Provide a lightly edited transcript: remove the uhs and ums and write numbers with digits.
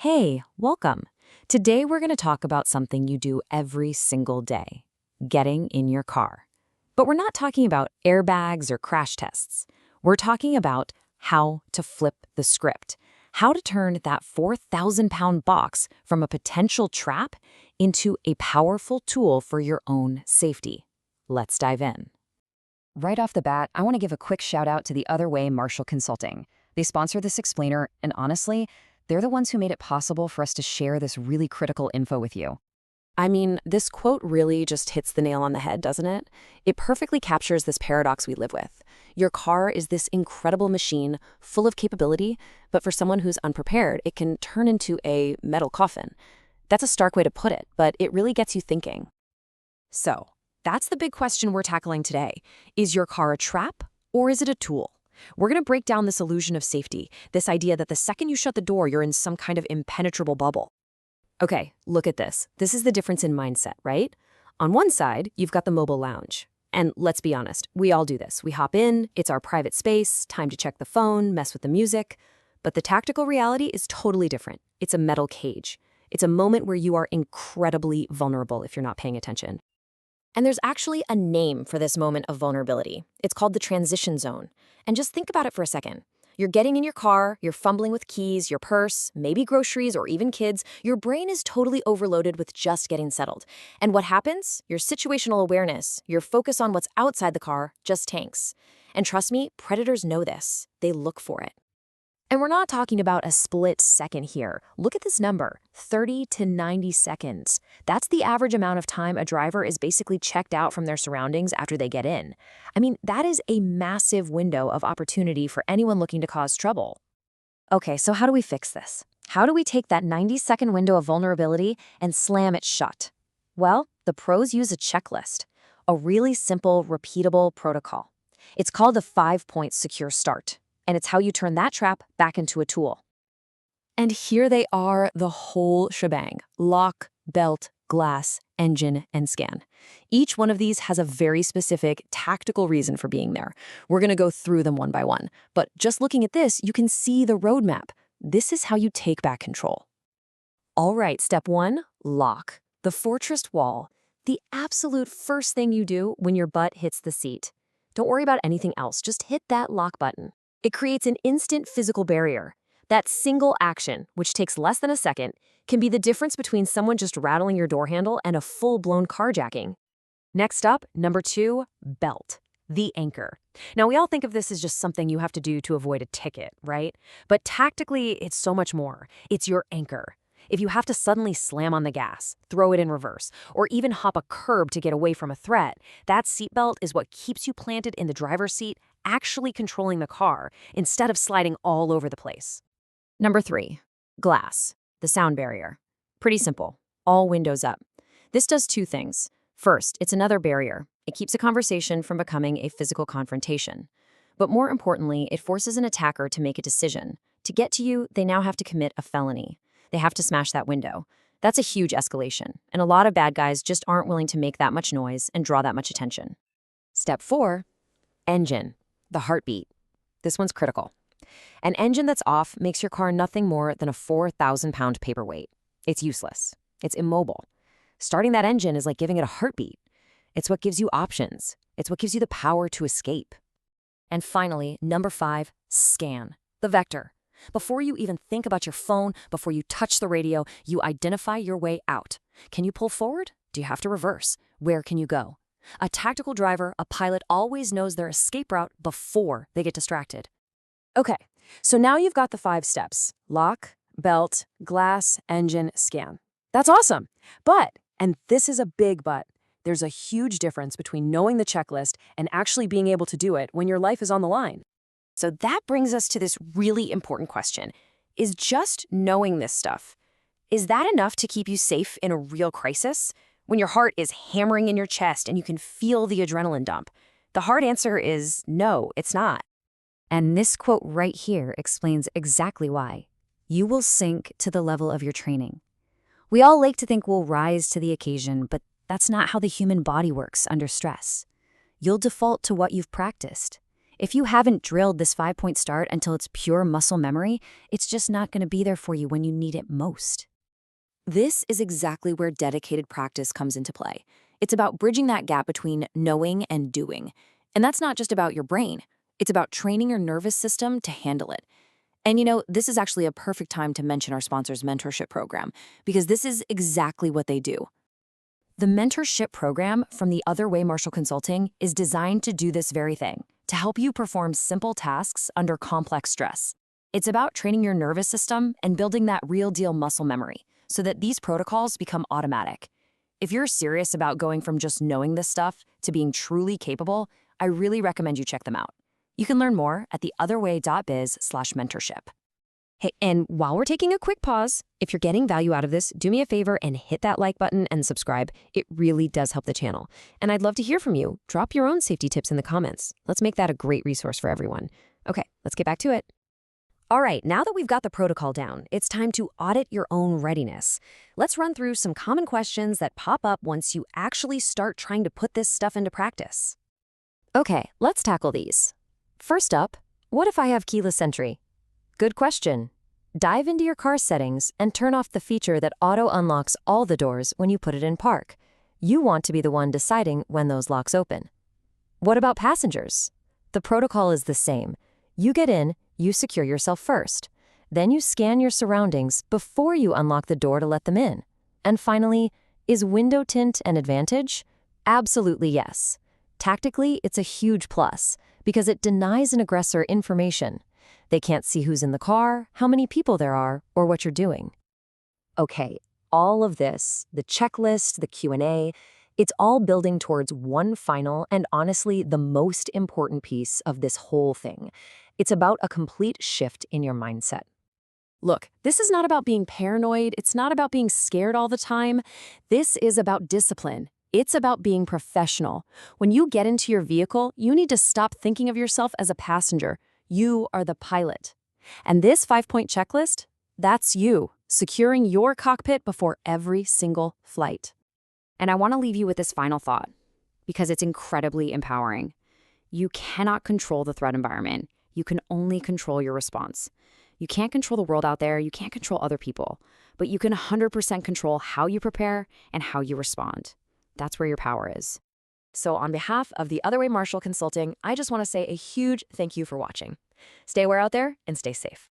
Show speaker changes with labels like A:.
A: Hey, welcome. Today we're going to talk about something you do every single day, getting in your car. But we're not talking about airbags or crash tests. We're talking about how to flip the script, how to turn that 4,000-pound box from a potential trap into a powerful tool for your own safety. Let's dive in.
B: Right off the bat, I want to give a quick shout out to the Other Way Marshall Consulting. They sponsor this explainer, and honestly, they're the ones who made it possible for us to share this really critical info with you.
A: I mean, this quote really just hits the nail on the head, doesn't it? It perfectly captures this paradox we live with. Your car is this incredible machine full of capability, but for someone who's unprepared, it can turn into a metal coffin. That's a stark way to put it, but it really gets you thinking. So, that's the big question we're tackling today. Is your car a trap, or is it a tool? We're going to break down this illusion of safety, this idea that the second you shut the door, you're in some kind of impenetrable bubble. Okay, look at this. This is the difference in mindset, right? On one side, you've got the mobile lounge. And let's be honest, we all do this. We hop in, it's our private space, time to check the phone, mess with the music. But the tactical reality is totally different. It's a metal cage. It's a moment where you are incredibly vulnerable if you're not paying attention. And there's actually a name for this moment of vulnerability. It's called the transition zone. And just think about it for a second. You're getting in your car, you're fumbling with keys, your purse, maybe groceries, or even kids. Your brain is totally overloaded with just getting settled. And what happens? Your situational awareness, your focus on what's outside the car, just tanks. And trust me, predators know this. They look for it. And we're not talking about a split second here. Look at this number, 30 to 90 seconds. That's the average amount of time a driver is basically checked out from their surroundings after they get in. I mean, that is a massive window of opportunity for anyone looking to cause trouble. Okay, so how do we fix this? How do we take that 90-second window of vulnerability and slam it shut? Well, the pros use a checklist, a really simple, repeatable protocol. It's called the 5-point secure start. And it's how you turn that trap back into a tool. And here they are, the whole shebang: lock, belt, glass, engine, and scan. Each one of these has a very specific tactical reason for being there. We're going to go through them one by one. But just looking at this, you can see the roadmap. This is how you take back control. All right, step 1, lock. The fortress wall. The absolute first thing you do when your butt hits the seat. Don't worry about anything else. Just hit that lock button. It creates an instant physical barrier. That single action, which takes less than a second, can be the difference between someone just rattling your door handle and a full-blown carjacking. Next up, number 2, belt. The anchor. Now, we all think of this as just something you have to do to avoid a ticket, right? But tactically, it's so much more. It's your anchor. If you have to suddenly slam on the gas, throw it in reverse, or even hop a curb to get away from a threat, that seatbelt is what keeps you planted in the driver's seat, actually controlling the car, instead of sliding all over the place. Number 3, glass, the sound barrier. Pretty simple, all windows up. This does 2 things. First, it's another barrier. It keeps a conversation from becoming a physical confrontation. But more importantly, it forces an attacker to make a decision. To get to you, they now have to commit a felony. They have to smash that window. That's a huge escalation, and a lot of bad guys just aren't willing to make that much noise and draw that much attention. Step 4, engine, the heartbeat. This one's critical. An engine that's off makes your car nothing more than a 4,000-pound paperweight. It's useless. It's immobile. Starting that engine is like giving it a heartbeat. It's what gives you options. It's what gives you the power to escape. And finally, number 5, scan, the vector. Before you even think about your phone, before you touch the radio, you identify your way out. Can you pull forward? Do you have to reverse? Where can you go? A tactical driver, a pilot, always knows their escape route before they get distracted. Okay, so now you've got the 5 steps: lock, belt, glass, engine, scan. That's awesome. But, and this is a big but, there's a huge difference between knowing the checklist and actually being able to do it when your life is on the line. So that brings us to this really important question. Is just knowing this stuff, is that enough to keep you safe in a real crisis? When your heart is hammering in your chest and you can feel the adrenaline dump? The hard answer is no, it's not. And this quote right here explains exactly why. You will sink to the level of your training. We all like to think we'll rise to the occasion, but that's not how the human body works under stress. You'll default to what you've practiced. If you haven't drilled this 5-point start until it's pure muscle memory, it's just not going to be there for you when you need it most. This is exactly where dedicated practice comes into play. It's about bridging that gap between knowing and doing. And that's not just about your brain. It's about training your nervous system to handle it. And this is actually a perfect time to mention our sponsor's mentorship program, because this is exactly what they do. The mentorship program from the Other Way Marshall Consulting is designed to do this very thing, to help you perform simple tasks under complex stress. It's about training your nervous system and building that real-deal muscle memory so that these protocols become automatic. If you're serious about going from just knowing this stuff to being truly capable, I really recommend you check them out. You can learn more at theotherway.biz/mentorship. Hey, and while we're taking a quick pause, if you're getting value out of this, do me a favor and hit that like button and subscribe. It really does help the channel. And I'd love to hear from you. Drop your own safety tips in the comments. Let's make that a great resource for everyone. Okay, let's get back to it. All right, now that we've got the protocol down, it's time to audit your own readiness. Let's run through some common questions that pop up once you actually start trying to put this stuff into practice. Okay, let's tackle these. First up, what if I have keyless entry? Good question. Dive into your car settings and turn off the feature that auto-unlocks all the doors when you put it in park. You want to be the one deciding when those locks open. What about passengers? The protocol is the same. You get in, you secure yourself first. Then you scan your surroundings before you unlock the door to let them in. And finally, is window tint an advantage? Absolutely yes. Tactically, it's a huge plus because it denies an aggressor information. They can't see who's in the car, how many people there are, or what you're doing. Okay, all of this, the checklist, the Q&A, it's all building towards one final and honestly the most important piece of this whole thing. It's about a complete shift in your mindset. Look, this is not about being paranoid. It's not about being scared all the time. This is about discipline. It's about being professional. When you get into your vehicle, you need to stop thinking of yourself as a passenger. You are the pilot. And this 5-point checklist, that's you, securing your cockpit before every single flight. And I want to leave you with this final thought, because it's incredibly empowering. You cannot control the threat environment. You can only control your response. You can't control the world out there. You can't control other people. But you can 100% control how you prepare and how you respond. That's where your power is. So on behalf of the Other Way Marshall Consulting, I just want to say a huge thank you for watching. Stay aware out there and stay safe.